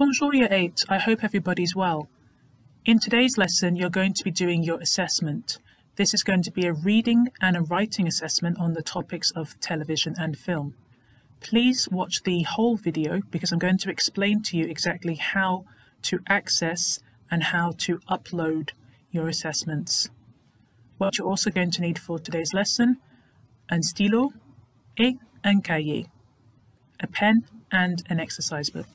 Bonjour Year 8, I hope everybody's well. In today's lesson, you're going to be doing your assessment. This is going to be a reading and a writing assessment on the topics of television and film. Please watch the whole video because I'm going to explain to you exactly how to access and how to upload your assessments. What you're also going to need for today's lesson, un stylo et un cahier, a pen and an exercise book.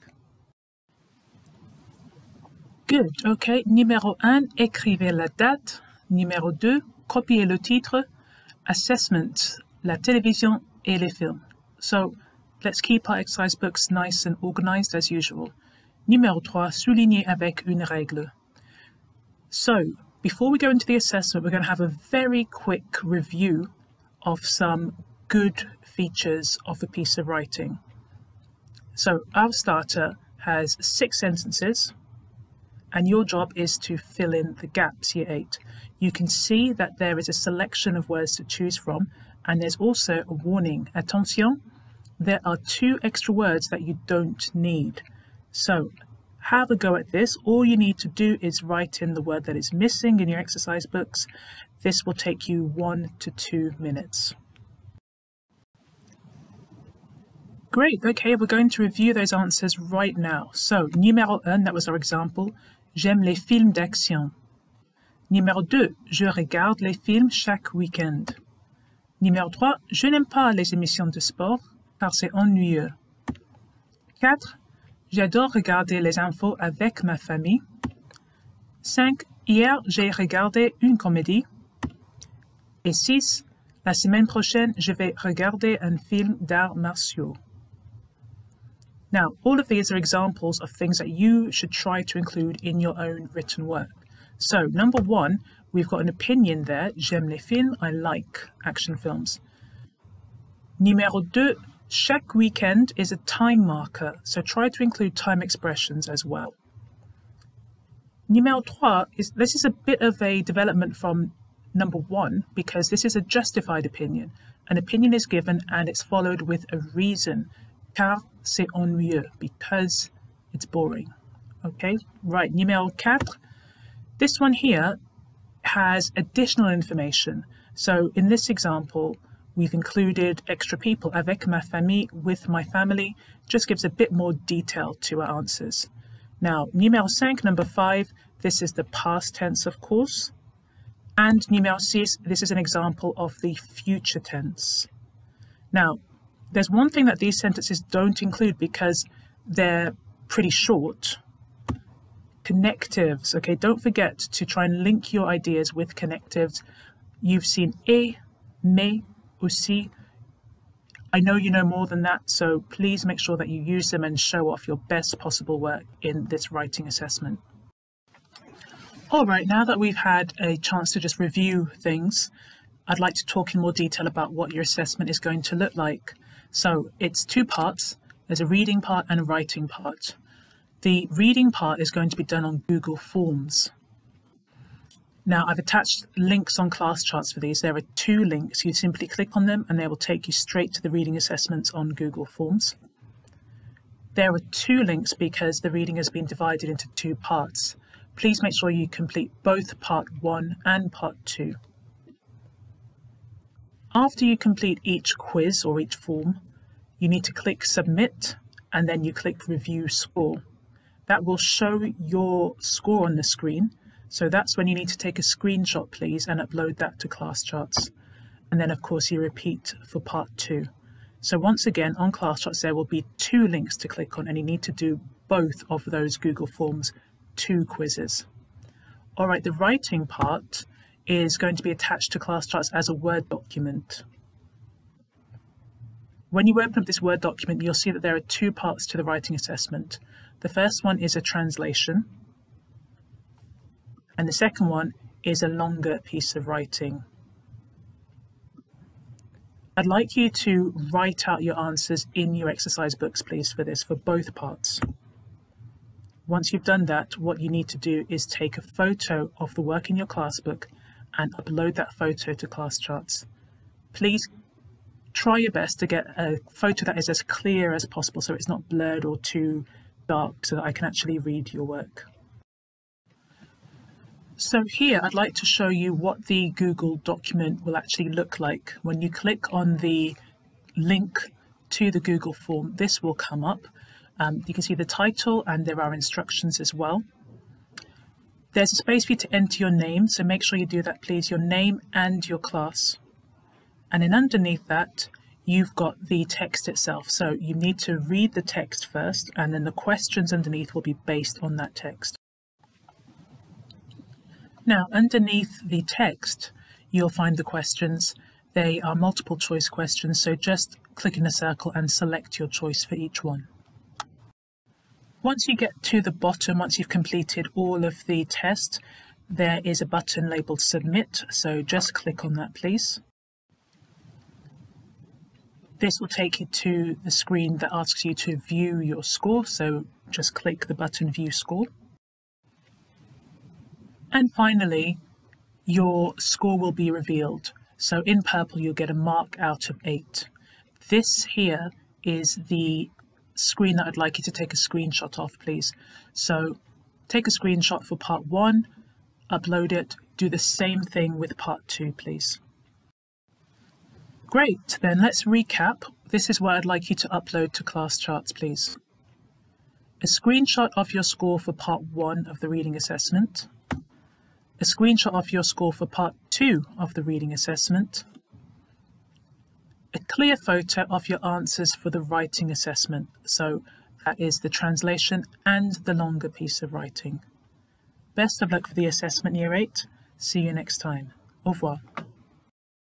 Good, okay. Numéro 1, écrivez la date. Numéro 2, copiez le titre. Assessment, la télévision et les films. So, let's keep our exercise books nice and organized as usual. Numéro 3, soulignez avec une règle. So, before we go into the assessment, we're going to have a very quick review of some good features of a piece of writing. So, our starter has 6 sentences. And your job is to fill in the gaps, Year 8. You can see that there is a selection of words to choose from, and there's also a warning. Attention, there are 2 extra words that you don't need. So have a go at this. All you need to do is write in the word that is missing in your exercise books. This will take you 1 to 2 minutes. Great, okay, we're going to review those answers right now. So, numéro 1, that was our example. J'aime les films d'action. Numéro 2, je regarde les films chaque week-end. Numéro 3, je n'aime pas les émissions de sport car c'est ennuyeux. 4, j'adore regarder les infos avec ma famille. 5, hier j'ai regardé une comédie. Et 6, la semaine prochaine je vais regarder un film d'arts martiaux. Now, all of these are examples of things that you should try to include in your own written work. So, number 1, we've got an opinion there. J'aime les films, I like action films. Numéro 2, chaque weekend is a time marker, so try to include time expressions as well. Numéro 3, this is a bit of a development from number 1 because this is a justified opinion. An opinion is given and it's followed with a reason. Car c'est ennuyeux, because it's boring. Okay, right, numéro 4. This one here has additional information. So in this example, we've included extra people, avec ma famille, with my family, just gives a bit more detail to our answers. Now, numéro 5, number 5, this is the past tense, of course. And numéro 6, this is an example of the future tense. Now, there's one thing that these sentences don't include because they're pretty short. Connectives, okay? Don't forget to try and link your ideas with connectives. You've seen et, mais, aussi. I know you know more than that, so please make sure that you use them and show off your best possible work in this writing assessment. All right, now that we've had a chance to just review things, I'd like to talk in more detail about what your assessment is going to look like. So it's 2 parts. There's a reading part and a writing part. The reading part is going to be done on Google Forms. Now I've attached links on class charts for these. There are 2 links. You simply click on them and they will take you straight to the reading assessments on Google Forms. There are 2 links because the reading has been divided into 2 parts. Please make sure you complete both part 1 and part 2. After you complete each quiz or each form, you need to click Submit and then you click Review Score. That will show your score on the screen. So that's when you need to take a screenshot, please, and upload that to class charts. And then, of course, you repeat for part 2. So once again, on class charts, there will be 2 links to click on and you need to do both of those Google Forms 2 quizzes. All right, the writing part is going to be attached to class charts as a Word document. When you open up this Word document, you'll see that there are 2 parts to the writing assessment. The first one is a translation, and the second one is a longer piece of writing. I'd like you to write out your answers in your exercise books, please, for this, for both parts. Once you've done that, what you need to do is take a photo of the work in your class book and upload that photo to class charts. Please try your best to get a photo that is as clear as possible so it's not blurred or too dark so that I can actually read your work. So here I'd like to show you what the Google document will actually look like. When you click on the link to the Google form, this will come up. You can see the title and there are instructions as well. There's a space for you to enter your name, so make sure you do that please, your name and your class. And then underneath that, you've got the text itself. So you need to read the text first, and then the questions underneath will be based on that text. Now, underneath the text, you'll find the questions. They are multiple choice questions, so just click in a circle and select your choice for each one. Once you get to the bottom, once you've completed all of the tests, there is a button labelled Submit, so just click on that please. This will take you to the screen that asks you to view your score, so just click the button View Score. And finally, your score will be revealed. So in purple, you'll get a mark out of 8. This here is the screen that I'd like you to take a screenshot of, please. So take a screenshot for part 1, upload it, do the same thing with part 2, please. Great, then let's recap. This is what I'd like you to upload to ClassCharts, please. A screenshot of your score for part 1 of the reading assessment, a screenshot of your score for part 2 of the reading assessment, a clear photo of your answers for the writing assessment, so that is the translation and the longer piece of writing. Best of luck for the assessment Year 8. See you next time. Au revoir.